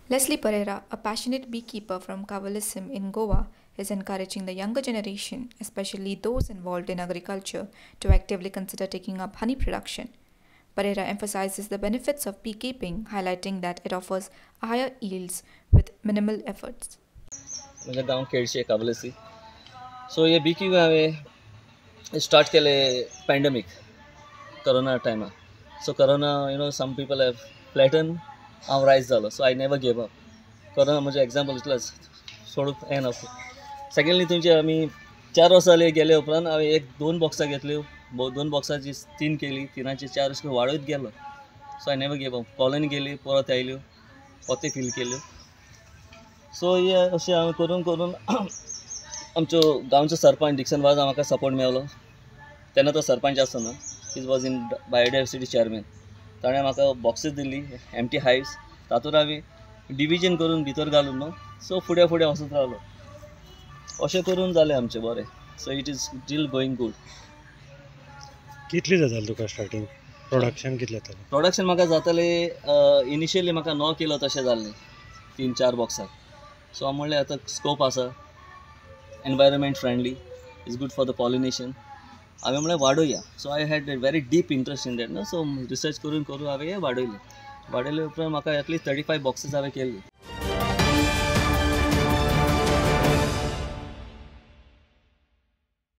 Leslie Pereira, a passionate beekeeper from Kavalissim in Goa, is encouraging the younger generation, especially those involved in agriculture, to actively consider taking up honey production. Pereira emphasizes the benefits of beekeeping, highlighting that it offers higher yields with minimal efforts. म्हजें गांव केळशे काबलेसी. सो हे बीकिंग हांवें start केलें pandemic corona टायमार. So corona some people have flatten, हांव rise जालो. So I never gave up. Corona म्हणजे example इतलोच सोडूंक येना. सेकेंडली थंयचे आमी 4 वर्सां जालीं गेले उपरांत हांवें 1-2 बॉक्सां घेतल्यो. 2 बॉक्साची 3 केली, 3चे 4 अशें करून वाडयत गेलो. So I never gave up. Colony गेली, परत आयल्यो, पोते फील केल्यो. सो हे अशें हांवें करून करून आमचो गांवचो सरपंच डिक्सन वाज म्हाका सपोर्ट मेळलो. तेन्ना तो सरपंच आसतना he was in biodiversity chairman. ताणें म्हाका बॉक्सीस दिल्ली, एम्प्टी हायव्स. तातूंत हांवें डिविजन करून भितर घालून सो फुडें फुडें वचत रावलो. अशें करून जालें आमचें बरें. So it is steel going good. कितली जाताली तुका स्टार्टींग प्रोडक्शन कितलें जातालें? प्रोडक्शन म्हाका जातालें इनिशियली म्हाका 9 किलो तशें जाल्लें 3-4 बॉक्साक. सो हांव म्हणलें आतां स्कोप आसा, environment friendly, is good for the pollination. हांवें म्हणलें वाडोवया. So I had a very deep interest in that. सो रिसर्च करून करून हांवें हें वाडयलें. उपरांत म्हाका एटलीस्ट 35 बॉक्सीस हांवें केल्ली.